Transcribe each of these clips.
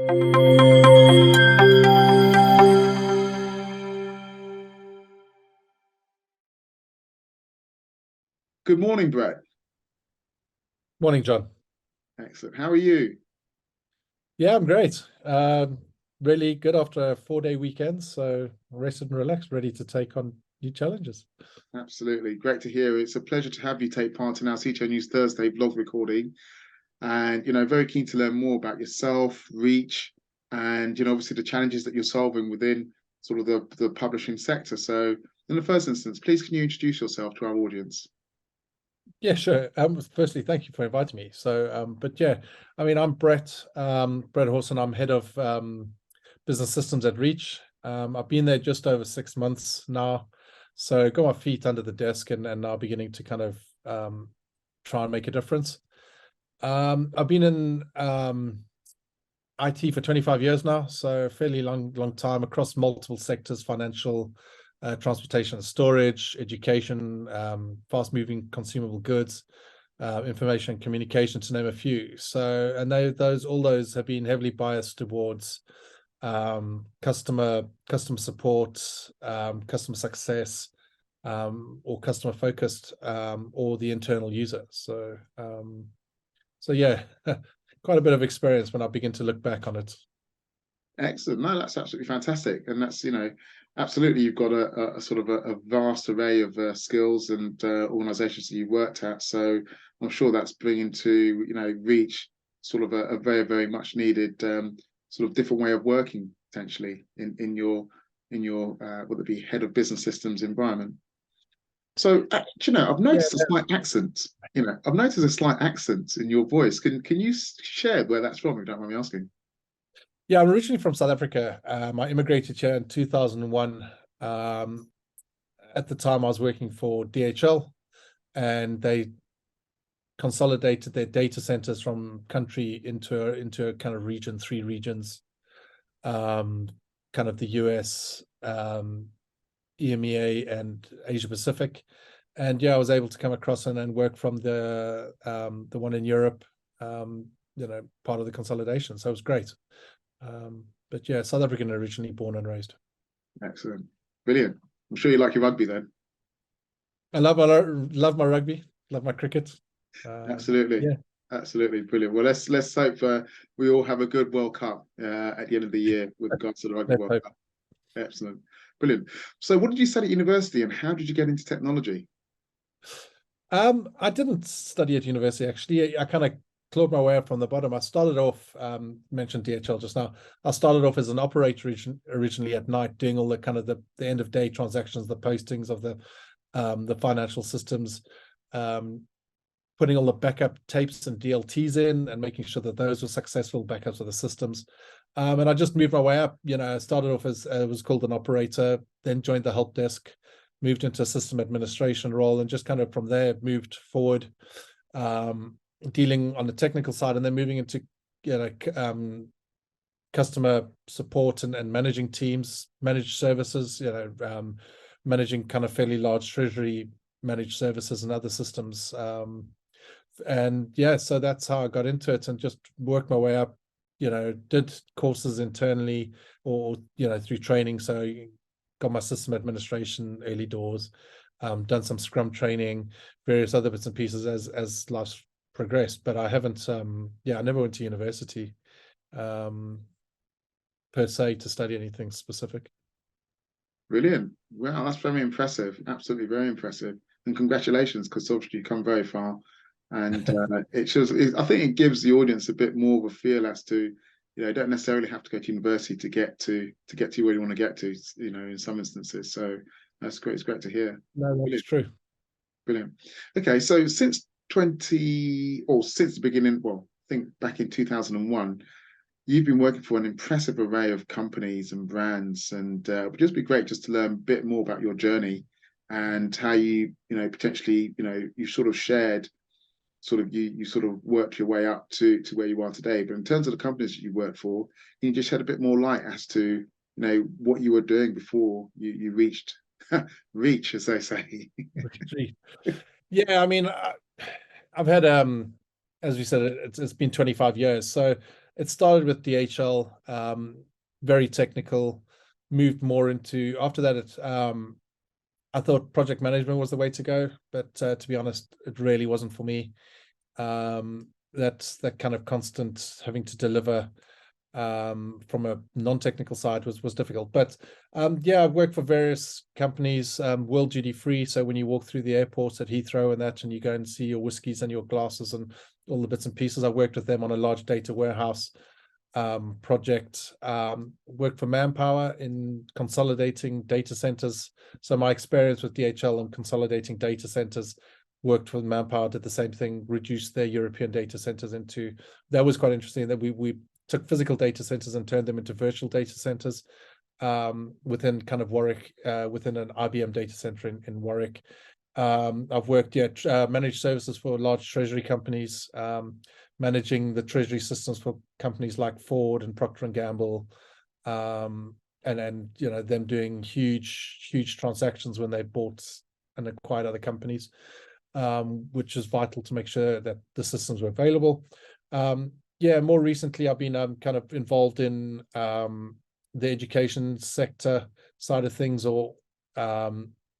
Good morning, Brett. Morning, John. Excellent. How are you? Yeah, I'm great. Really good after a 4-day weekend, so rested and relaxed, ready to take on new challenges. Absolutely. Great to hear. It's a pleasure to have you take part in our CTO News Thursday vlog recording. And, very keen to learn more about yourself, Reach, and, obviously the challenges that you're solving within sort of the publishing sector. So, in the first instance, please can you introduce yourself to our audience? Yeah, sure. Firstly, thank you for inviting me. But yeah, I mean, I'm Brett, Brett Hawson. I'm head of business systems at Reach. I've been there just over 6 months now, so got my feet under the desk and now beginning to kind of try and make a difference. I've been in IT for 25 years now, so a fairly long time across multiple sectors: financial, transportation and storage, education, fast-moving consumable goods, information and communication, to name a few. So, and all those have been heavily biased towards customer support, customer success, or customer focused, or the internal user. So yeah, quite a bit of experience when I begin to look back on it. Excellent. No, that's absolutely fantastic. And that's, absolutely, you've got a sort of a vast array of skills and organizations that you've worked at. So I'm sure that's bringing to, Reach sort of a very, very much needed sort of different way of working potentially in your would it be head of business systems environment. So, I've Yeah, noticed a slight accent. I've noticed a slight accent in your voice. Can you share where that's from, if you don't mind me asking? yeah, I'm originally from South Africa. I immigrated here in 2001. At the time, I was working for DHL, and they consolidated their data centers from country into a kind of region, 3 regions, kind of the US, EMEA, and Asia Pacific. And yeah, I was able to come across and work from the one in Europe, part of the consolidation. So it was great. But yeah, South African originally, born and raised. Excellent. Brilliant. I'm sure you like your rugby then. Love my rugby, love my cricket. Absolutely. Yeah, Absolutely. Brilliant. Well, let's hope we all have a good World Cup at the end of the year with regards to the Rugby let's World hope. Cup. Excellent. Brilliant. So what did you study at university and how did you get into technology? I didn't study at university actually. I kind of clawed my way up from the bottom. I started off, mentioned DHL just now. I started off as an operator originally at night, doing all the kind of the end of day transactions, the postings of the financial systems, um, putting all the backup tapes and DLTs in and making sure that those were successful backups of the systems. And I just moved my way up. I started off as it was called an operator, then joined the help desk, moved into a system administration role, and just kind of from there moved forward, um, dealing on the technical side, and then moving into customer support and managing teams, managed services, managing kind of fairly large treasury managed services and other systems. And yeah, so that's how I got into it and just worked my way up. Did courses internally or through training. So got my system administration early doors, done some Scrum training, various other bits and pieces as life's progressed. But I haven't, I never went to university per se to study anything specific. Brilliant. Wow, that's very impressive. Absolutely very impressive. And congratulations, because obviously you've come very far. And it shows, I think it gives the audience a bit more of a feel as to, you don't necessarily have to go to university to get to where you want to get to, in some instances. So that's great. It's great to hear. No, that's Brilliant. true. Brilliant. Okay, so since the beginning, well, I think back in 2001, you've been working for an impressive array of companies and brands, and it would just be great just to learn a bit more about your journey and how potentially, you sort of shared, sort of you sort of worked your way up to where you are today. But in terms of the companies that you worked for, can you just shed a bit more light as to, what you were doing before you reached reach, as they say. Yeah, I mean, I've had, as we said, it's been 25 years. So it started with DHL, very technical, moved more into, after that, I thought project management was the way to go, but to be honest, it really wasn't for me. That kind of constant having to deliver from a non-technical side was difficult. But yeah, I've worked for various companies, world duty free. So when you walk through the airports at Heathrow and that, and you go and see your whiskies and your glasses and all the bits and pieces, I worked with them on a large data warehouse project. Worked for Manpower in consolidating data centers. So my experience with DHL and consolidating data centers, worked with Manpower, did the same thing, reduced their European data centers into, that was quite interesting, that we took physical data centers and turned them into virtual data centers within kind of Warwick, within an IBM data center in Warwick. I've worked managed services for large treasury companies, managing the treasury systems for companies like Ford and Procter and Gamble, and them doing huge transactions when they bought and acquired other companies, which is vital to make sure that the systems were available. More recently, I've been kind of involved in the education sector side of things, or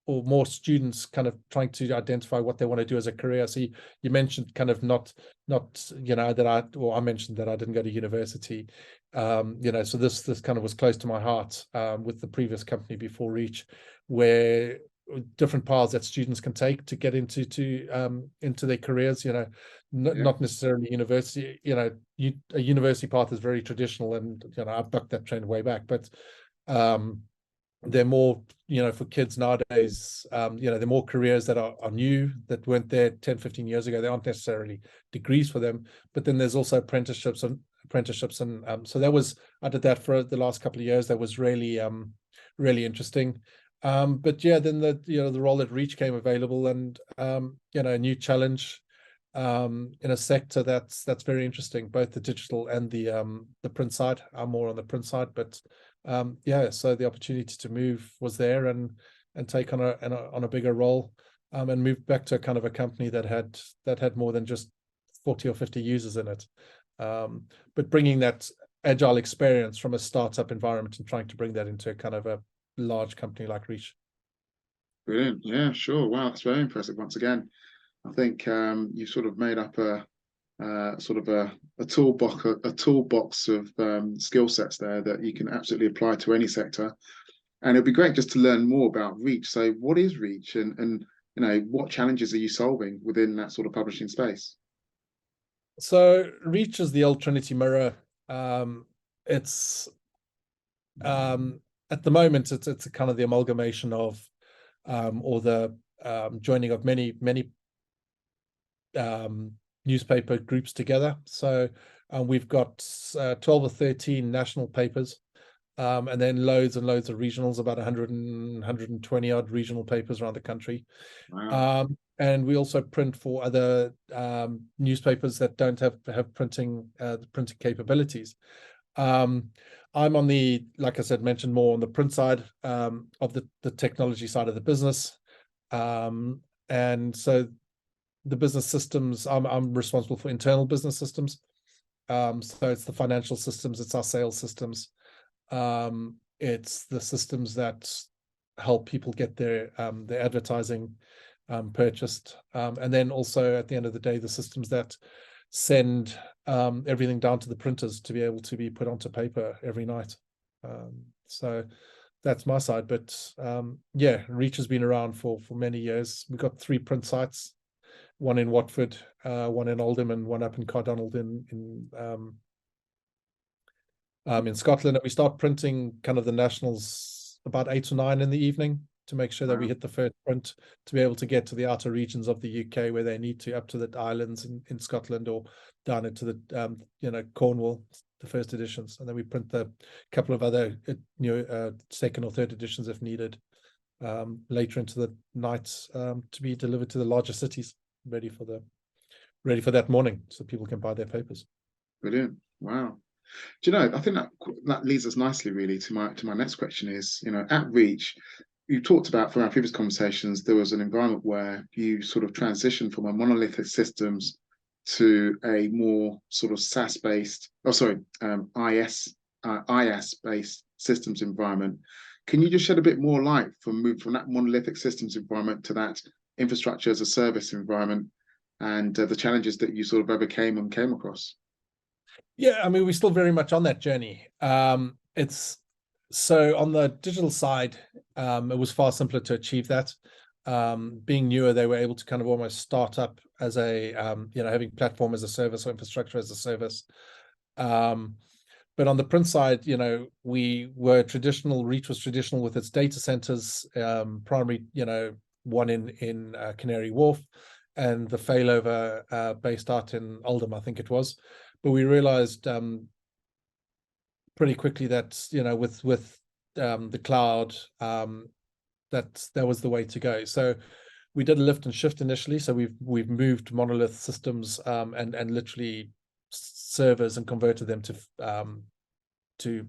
more students kind of trying to identify what they want to do as a career. So you mentioned kind of not I mentioned that I didn't go to university. So this kind of was close to my heart with the previous company before Reach, where different paths that students can take to get into their careers, not necessarily university. A university path is very traditional, and I've bucked that trend way back, but they're more, for kids nowadays, they're more careers that are new, that weren't there 10-15 years ago. They aren't necessarily degrees for them, but then there's also apprenticeships, and so I did that for the last couple of years. That was really interesting. But yeah, then the role at Reach came available, and a new challenge in a sector that's very interesting, both the digital and the print side. I'm more on the print side, but so the opportunity to move was there, and take on a bigger role, and move back to a kind of a company that had more than just 40 or 50 users in it, but bringing that agile experience from a startup environment and trying to bring that into a kind of a large company like Reach. Brilliant. Yeah, sure. Wow, that's very impressive. Once again, I think you sort of made up a toolbox of skill sets there that you can absolutely apply to any sector. And it'd be great just to learn more about Reach. So what is Reach, and what challenges are you solving within that sort of publishing space? So Reach is the old Trinity Mirror. It's at the moment it's a kind of the amalgamation of or the joining of many newspaper groups together. So we've got 12 or 13 national papers, and then loads and loads of regionals, about 120 odd regional papers around the country. Wow. And we also print for other newspapers that don't have printing capabilities. I'm on the, like I said, mentioned more on the print side of the technology side of the business. And so the business systems, I'm responsible for internal business systems. So it's the financial systems, it's our sales systems. It's the systems that help people get their advertising purchased. And then also at the end of the day, the systems that send everything down to the printers to be able to be put onto paper every night. So that's my side. But Reach has been around for many years. We've got 3 print sites, one in Watford, one in Oldham, and one up in Cardonald in Scotland. And we start printing kind of the nationals about 8 or 9 in the evening to make sure that we hit the first print to be able to get to the outer regions of the UK where they need to, up to the islands in Scotland, or down into the Cornwall, the first editions, and then we print the couple of other second or third editions if needed later into the nights to be delivered to the larger cities, ready for that morning, so people can buy their papers. Brilliant. Wow. Do you know, I think that leads us nicely really to my next question is, at Reach, you talked about from our previous conversations, there was an environment where you sort of transitioned from a monolithic systems to a more sort of SaaS based, oh sorry, IS based systems environment. Can you just shed a bit more light from move from that monolithic systems environment to that infrastructure as a service environment, and the challenges that you sort of overcame and came across? Yeah, I mean, we're still very much on that journey. It's so on the digital side, it was far simpler to achieve that. Being newer, they were able to kind of almost start up as a, having platform as a service or infrastructure as a service. But on the print side, we were traditional. Reach was traditional with its data centers, primary, one in Canary Wharf, and the failover based out in Oldham, I think it was. But we realized pretty quickly that with the cloud, that was the way to go. So we did a lift and shift initially. So we've moved monolith systems and literally servers and converted them to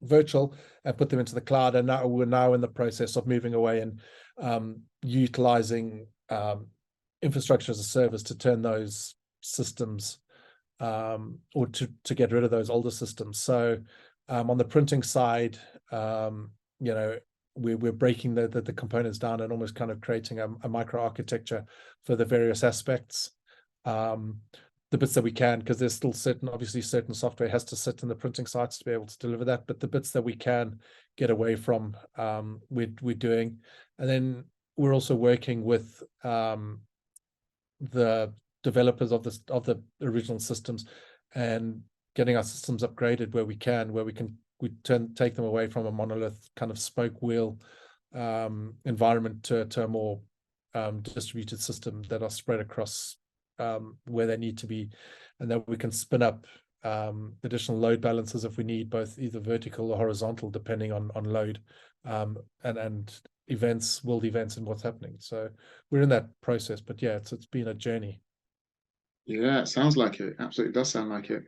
virtual and put them into the cloud. And now we're in the process of moving away and utilizing infrastructure as a service to turn those systems or to get rid of those older systems. So on the printing side, we're breaking the components down and almost kind of creating a microarchitecture for the various aspects. The bits that we can, because there's still obviously certain software has to sit in the printing sites to be able to deliver that, but the bits that we can get away from, we're doing. And then we're also working with the developers of the original systems and getting our systems upgraded where we can take them away from a monolith kind of spoke wheel environment to a more distributed system that are spread across where they need to be, and that we can spin up additional load balancers if we need, both either vertical or horizontal, depending on load and events, world events, and what's happening. So we're in that process, but yeah, it's been a journey. Yeah, it sounds like it. Absolutely does sound like it.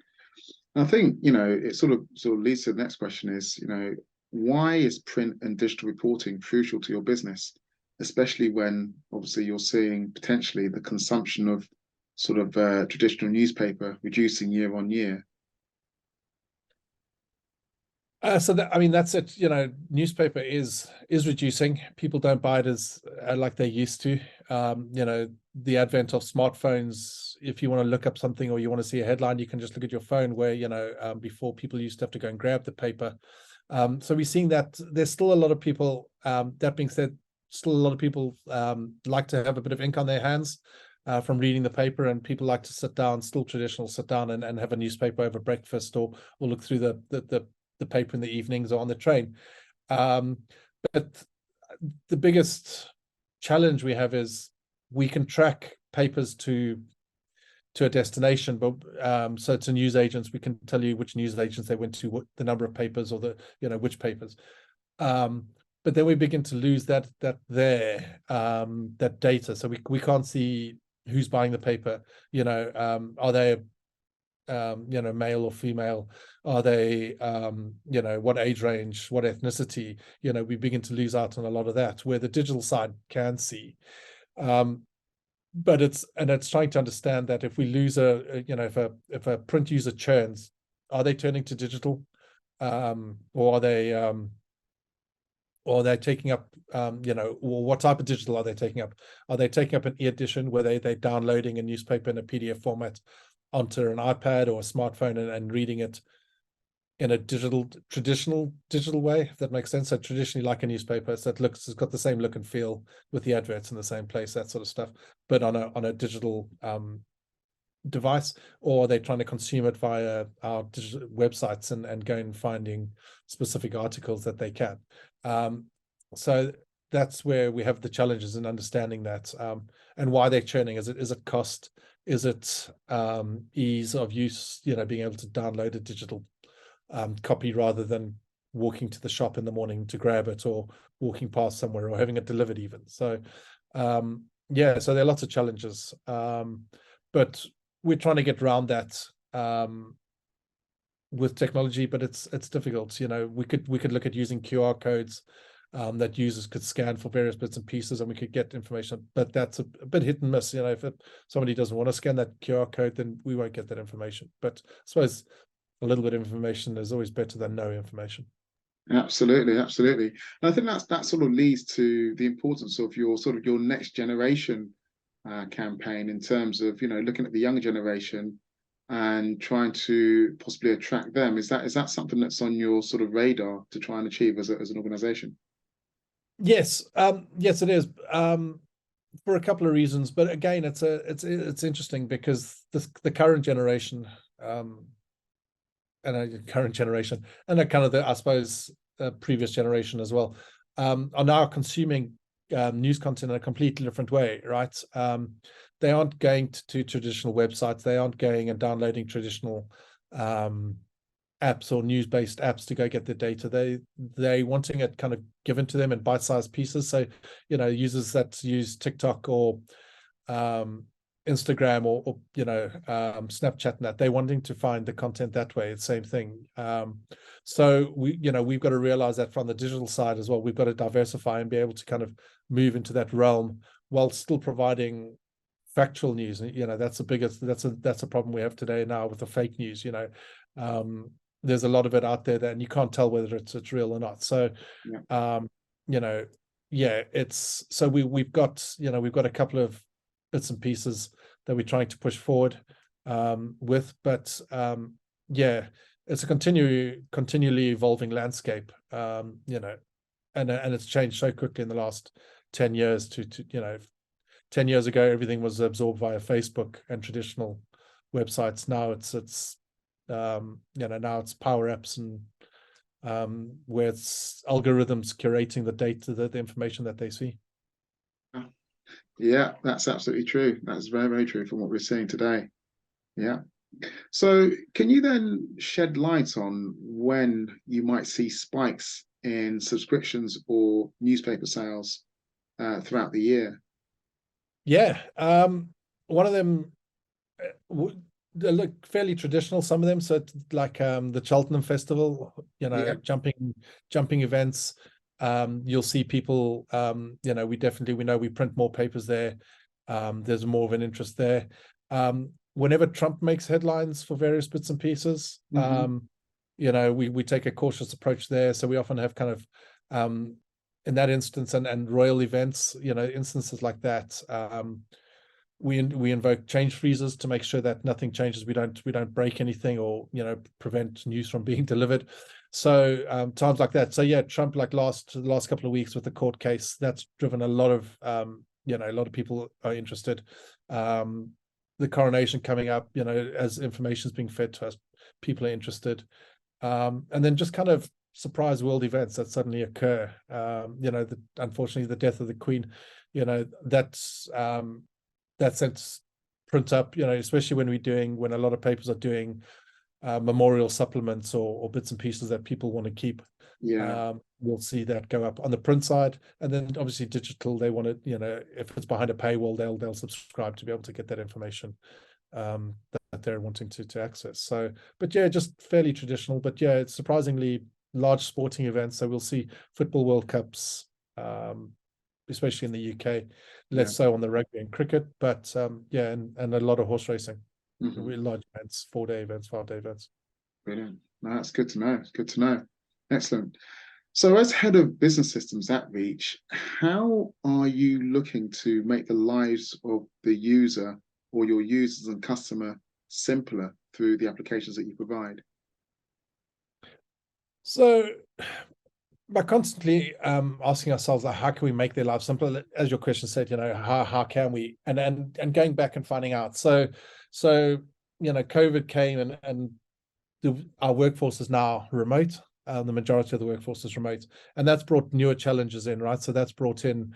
And I think, it sort of leads to the next question is, why is print and digital reporting crucial to your business, especially when obviously you're seeing potentially the consumption of sort of traditional newspaper reducing year on year? So that's it. Newspaper is reducing. People don't buy it as like they used to. The advent of smartphones. If you want to look up something or you want to see a headline, you can just look at your phone. Where before people used to have to go and grab the paper. So we're seeing that there's still a lot of people. That being said, still a lot of people like to have a bit of ink on their hands from reading the paper, and people like to sit down, still traditional, sit down and have a newspaper over breakfast or look through the paper in the evenings or on the train. But the biggest challenge we have is we can track papers to a destination, but so to news agents, we can tell you which news agents they went to, what the number of papers, or which papers. But then we begin to lose that data. So we can't see who's buying the paper. Are they male or female? Are they what age range, what ethnicity? We begin to lose out on a lot of that, where the digital side can see. But it's trying to understand that if we lose if a print user churns, are they turning to digital, or are they taking up or what type of digital are they taking up? Are they taking up an e-edition where they're downloading a newspaper in a PDF format onto an iPad or a smartphone and reading it in a traditional digital way, if that makes sense? So traditionally like a newspaper, so it's got the same look and feel with the adverts in the same place, that sort of stuff, but on a digital device, or are they trying to consume it via our digital websites and go and finding specific articles that they can? So that's where we have the challenges in understanding that, and why they're churning. Is it cost? Is it ease of use? Being able to download a digital copy rather than walking to the shop in the morning to grab it, or walking past somewhere, or having it delivered even. So so there are lots of challenges, but we're trying to get around that with technology, but it's difficult. We could look at using QR codes that users could scan for various bits and pieces, and we could get information. But that's a bit hit and miss. If somebody doesn't want to scan that QR code, then we won't get that information. But I suppose a little bit of information is always better than no information. Absolutely, absolutely. And I think that sort of leads to the importance of your next generation campaign, in terms of looking at the younger generation and trying to possibly attract them. Is that something that's on your sort of radar to try and achieve as an organization? Yes, yes, it is. For a couple of reasons, but again, it's interesting because the current generation, and a current generation, and a kind of I suppose previous generation as well, are now consuming news content in a completely different way, right? They aren't going to traditional websites. They aren't going and downloading traditional apps or news-based apps to go get the data. They wanting it kind of given to them in bite-sized pieces. So, users that use TikTok or Instagram or Snapchat and that, they're wanting to find the content that way. It's the same thing. So we've got to realize that from the digital side as well, we've got to diversify and be able to kind of move into that realm while still providing factual news. That's a problem we have today now with the fake news. There's a lot of it out there and you can't tell whether it's real or not. So it's so we've got a couple of bits and pieces that we're trying to push forward with, but it's a continually evolving landscape, and it's changed so quickly in the last 10 years 10 years ago everything was absorbed via Facebook and traditional websites. Now it's now it's power apps and where it's algorithms curating the data, the information that they see. Yeah, that's absolutely true. That's very, very true from what we're seeing today. Yeah. So can you then shed light on when you might see spikes in subscriptions or newspaper sales throughout the year? Yeah. One of them they look fairly traditional, some of them. So like the Cheltenham Festival, jumping events. You'll see people, we know we print more papers there. There's more of an interest there. Whenever Trump makes headlines for various bits and pieces, we take a cautious approach there. So we often have kind of, in that instance and royal events, instances like that, we invoke change freezes to make sure that nothing changes. We don't break anything or prevent news from being delivered. So times like that. So yeah, Trump, like the last couple of weeks with the court case, that's driven a lot of a lot of people are interested. The coronation coming up, as information is being fed to us, people are interested. And then just kind of surprise world events that suddenly occur. Unfortunately, the death of the Queen, that sense print up, especially when a lot of papers are doing memorial supplements or bits and pieces that people want to keep. We'll see that go up on the print side, and then obviously digital, they want to, if it's behind a paywall, they'll subscribe to be able to get that information that they're wanting to access. So, but yeah, just fairly traditional, but yeah, it's surprisingly large sporting events. So we'll see football World Cups, especially in the UK, less so on the rugby and cricket, but and a lot of horse racing. Really large events, 4-day events, 5-day events. Brilliant. No, that's good to know. It's good to know. Excellent. So as head of business systems at Reach, how are you looking to make the lives of the user or your users and customer simpler through the applications that you provide? So by constantly asking ourselves, how can we make their lives simpler? As your question said, how can we, and going back and finding out. So COVID came and our workforce is now remote. The majority of the workforce is remote, and that's brought newer challenges in, right? So that's brought in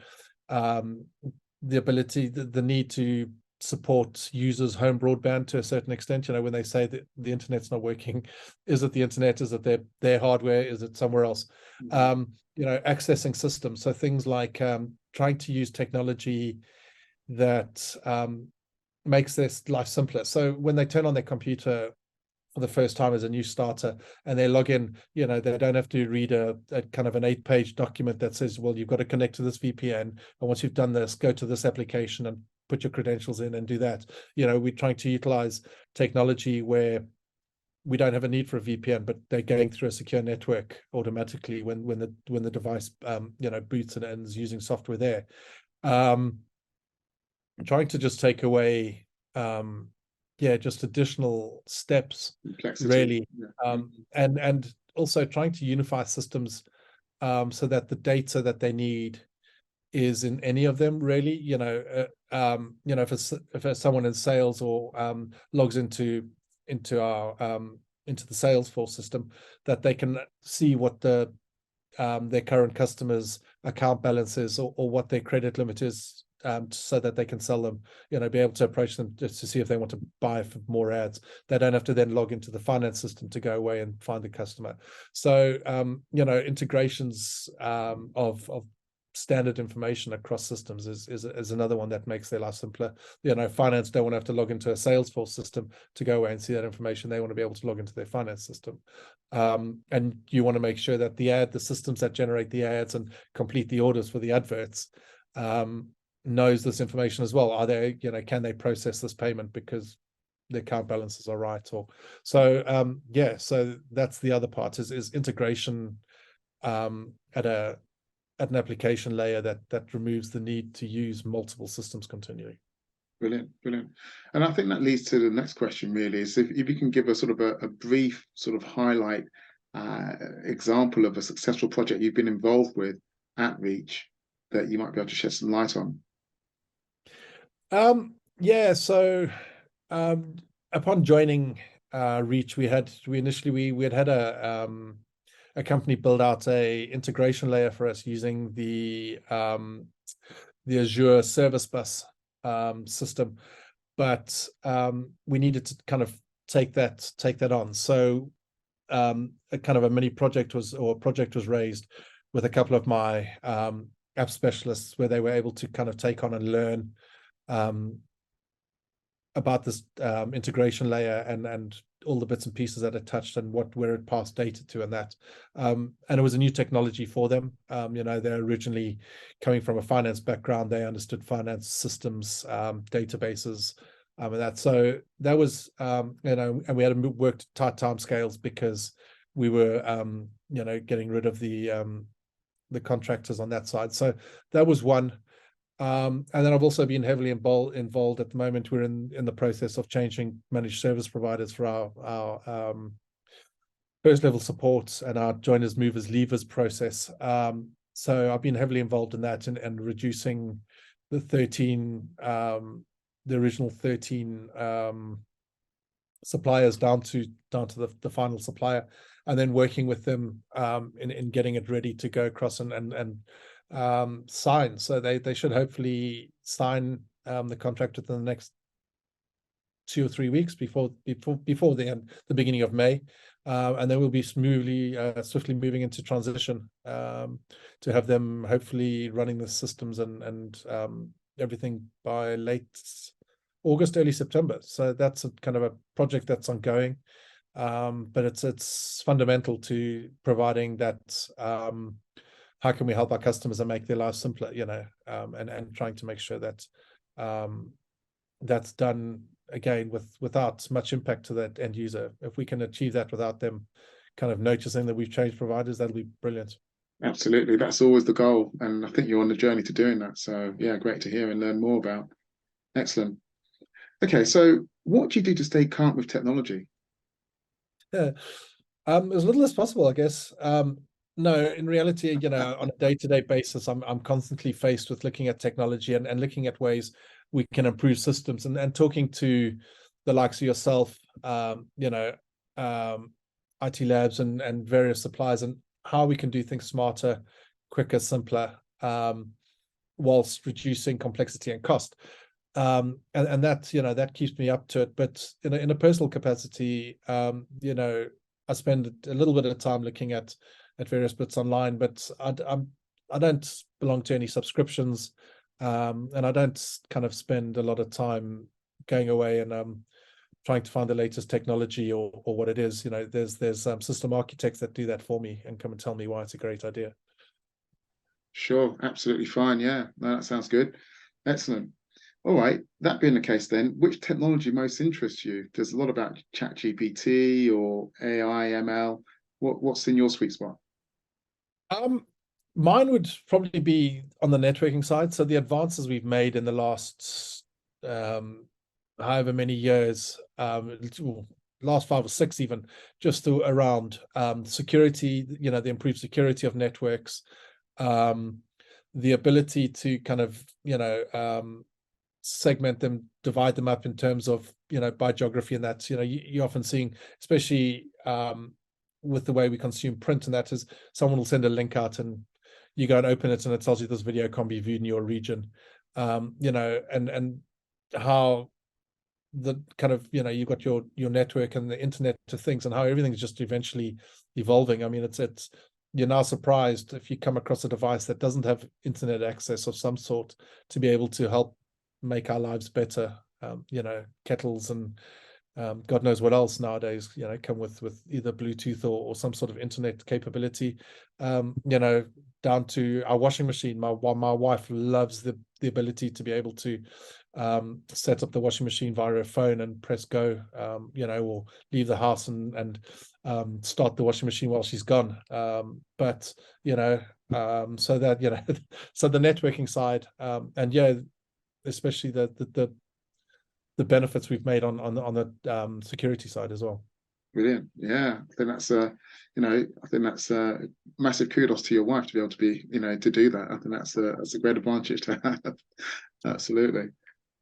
the ability, the need to support users' home broadband to a certain extent. When they say that the internet's not working, is it the internet? Is it their hardware? Is it somewhere else? Accessing systems. So things like trying to use technology that makes their life simpler. So when they turn on their computer for the first time as a new starter, and they log in, they don't have to read a kind of an 8-page document that says, well, you've got to connect to this VPN, and once you've done this, go to this application and put your credentials in and do that. We're trying to utilize technology where we don't have a need for a VPN, but they're going through a secure network automatically when the device boots and is using software there. Trying to just take away just additional steps, Complexity. really. And also trying to unify systems so that the data that they need is in any of them, really. If someone in sales or logs into our into the Salesforce system, that they can see what their current customers' account balance is, or what their credit limit is, so that they can sell them, be able to approach them just to see if they want to buy for more ads. They don't have to then log into the finance system to go away and find the customer. So, integrations of standard information across systems is another one that makes their life simpler. Finance don't want to have to log into a Salesforce system to go away and see that information. They want to be able to log into their finance system. And you want to make sure that the systems that generate the ads and complete the orders for the adverts knows this information as well. Are they, can they process this payment because their account balances are right? Or so so that's the other part is integration at an application layer that removes the need to use multiple systems continually. Brilliant. And I think that leads to the next question, really, is if you can give a sort of a brief sort of highlight example of a successful project you've been involved with at Reach that you might be able to shed some light on. So upon joining Reach, we had a company build out a integration layer for us using the Azure Service Bus system, but we needed to kind of take that on. So a kind of a mini project was raised with a couple of my app specialists, where they were able to kind of take on and learn about this integration layer and all the bits and pieces that it touched and where it passed data to, and that. And it was a new technology for them. They're originally coming from a finance background. They understood finance systems, databases, and that. So that was, and we had to work to tight timescales because we were, getting rid of the contractors on that side. So that was one. And then I've also been heavily involved at the moment. We're in the process of changing managed service providers for our first level support and our joiners, movers, leavers process. So I've been heavily involved in that and reducing the original 13 suppliers down to the final supplier, and then working with them in getting it ready to go across and sign. So they should hopefully sign the contract within the next 2 or 3 weeks before the beginning of May, and then we'll be swiftly moving into transition to have them hopefully running the systems and everything by late August, early September. So that's a kind of a project that's ongoing, but it's fundamental to providing that. How can we help our customers and make their lives simpler, and trying to make sure that that's done again without much impact to that end user. If we can achieve that without them kind of noticing that we've changed providers, that'll be brilliant. Absolutely, that's always the goal, and I think you're on the journey to doing that. So yeah, great to hear and learn more about. Excellent. Okay, so what do you do to stay current with technology? Yeah, as little as possible, I guess. No, in reality, on a day-to-day basis, I'm constantly faced with looking at technology and looking at ways we can improve systems and talking to the likes of yourself, IT labs and various suppliers, and how we can do things smarter, quicker, simpler, whilst reducing complexity and cost. And that, that keeps me up to it. But in a personal capacity, I spend a little bit of time looking at various bits online, but I don't belong to any subscriptions, and I don't kind of spend a lot of time going away and trying to find the latest technology or what it is. There's system architects that do that for me and come and tell me why it's a great idea. Sure, absolutely fine. Yeah, no, that sounds good. Excellent. All right. That being the case, then, which technology most interests you? There's a lot about ChatGPT or AI, ML. What's in your sweet spot? Mine would probably be on the networking side. So the advances we've made in the last however many years, last 5 or 6 even, just around security, the improved security of networks, the ability to kind of, segment them, divide them up in terms of, by geography, and that's, you're often seeing, especially with the way we consume print, and that is someone will send a link out and you go and open it and it tells you this video can't be viewed in your region, and how the kind of, you've got your network and the internet of things and how everything is just eventually evolving. I mean, it's you're now surprised if you come across a device that doesn't have internet access of some sort to be able to help make our lives better. Kettles and God knows what else nowadays, come with either Bluetooth or some sort of internet capability. Down to our washing machine. My wife loves the ability to be able to set up the washing machine via her phone and press go, or leave the house and start the washing machine while she's gone. But so that so the networking side, and especially the benefits we've made on the security side as well. Brilliant. Yeah, I think that's massive kudos to your wife to be able to be, to do that. I think that's a great advantage to have. Absolutely.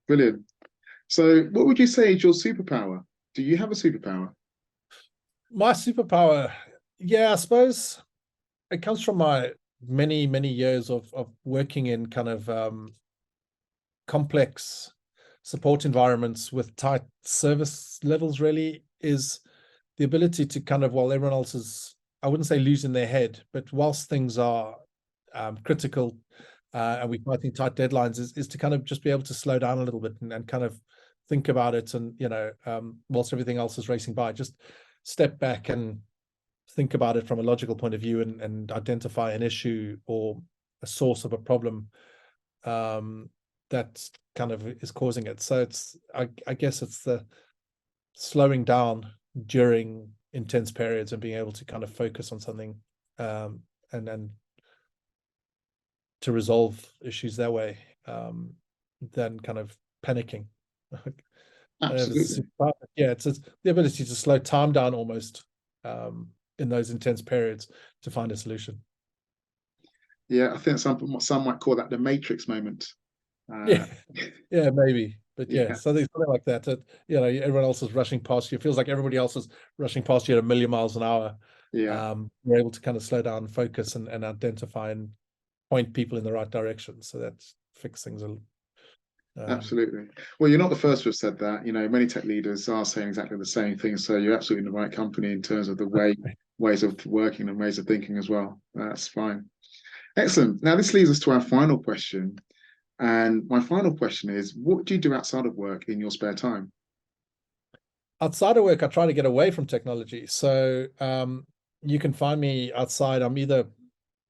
Brilliant. So what would you say is your superpower? Do you have a superpower? My superpower, I suppose it comes from my many, many years of working in kind of complex support environments with tight service levels, really, is the ability to kind of, while everyone else is, I wouldn't say losing their head, but whilst things are critical and we're fighting tight deadlines, is to kind of just be able to slow down a little bit and kind of think about it. And, whilst everything else is racing by, just step back and think about it from a logical point of view and identify an issue or a source of a problem that kind of is causing it. So I guess it's the slowing down during intense periods and being able to kind of focus on something and to resolve issues that way, than kind of panicking. Absolutely. It's the ability to slow time down almost in those intense periods to find a solution. Yeah, I think some might call that the Matrix moment. Yeah, maybe. But Yeah. something like that. Everyone else is rushing past you. It feels like everybody else is rushing past you at 1,000,000 miles an hour. Yeah. We're able to kind of slow down, focus, and identify and point people in the right direction. So that fix things. Absolutely. Well, you're not the first to have said that. Many tech leaders are saying exactly the same thing. So you're absolutely in the right company in terms of the ways of working and ways of thinking as well. That's fine. Excellent. Now this leads us to our final question. And my final question is, what do you do outside of work in your spare time? Outside of work, I try to get away from technology. So you can find me outside. I'm either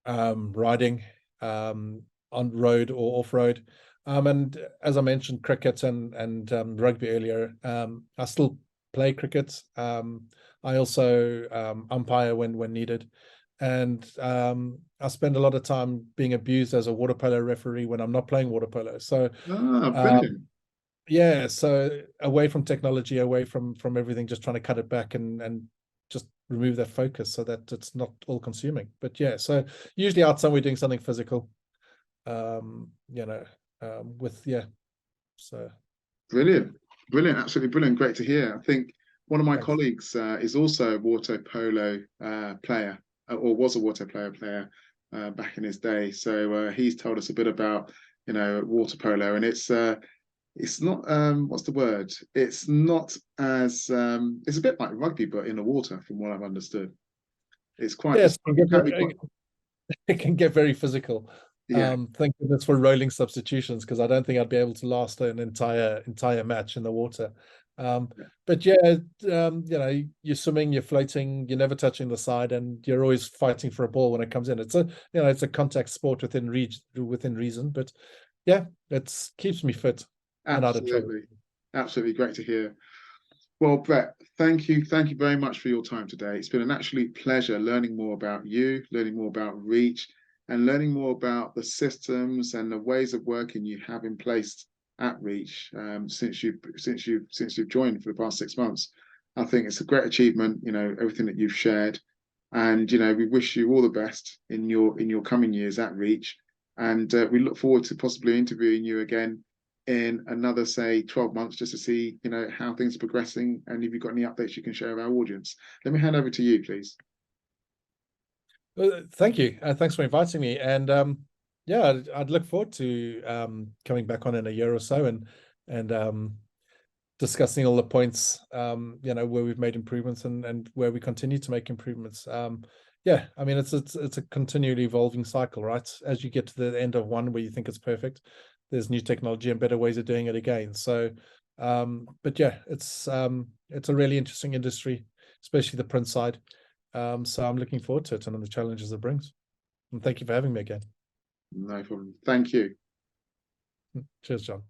riding on road or off road. And as I mentioned, cricket and rugby earlier, I still play cricket. I also umpire when needed. And I spend a lot of time being abused as a water polo referee when I'm not playing water polo. So Brilliant. so away from technology, away from everything, just trying to cut it back and just remove that focus so that it's not all consuming. But so usually outside we're doing something physical, so Brilliant. Absolutely brilliant. Great to hear. I think one of my thanks. colleagues is also a water polo player, or was a water polo player back in his day. So he's told us a bit about water polo, and it's not what's the word? It's not as it's a bit like rugby, but in the water, from what I've understood. It's quite. Yes, It can be quite. it can get very physical. Yeah. Thank goodness for rolling substitutions, because I don't think I'd be able to last an entire match in the water. But yeah, you're swimming, you're floating, you're never touching the side, and you're always fighting for a ball when it comes in. It's a contact sport within reason, but yeah, it keeps me fit and out of trouble. Absolutely great to hear. Well, Brett, thank you very much for your time today. It's been an absolute pleasure learning more about you, learning more about Reach, and learning more about the systems and the ways of working you have in place at Reach since you've joined for the past 6 months. I think it's a great achievement, everything that you've shared, and we wish you all the best in your coming years at Reach, and we look forward to possibly interviewing you again in another, say, 12 months, just to see how things are progressing, and if you've got any updates you can share with our audience. Let me hand over to you, please. Thank you. Thanks for inviting me. And yeah, I'd look forward to coming back on in a year or so and discussing all the points, where we've made improvements and where we continue to make improvements. Yeah, I mean, it's a continually evolving cycle, right? As you get to the end of one where you think it's perfect, there's new technology and better ways of doing it again. So, but yeah, it's a really interesting industry, especially the print side. So I'm looking forward to it and the challenges it brings. And thank you for having me again. No problem. Thank you. Cheers, John.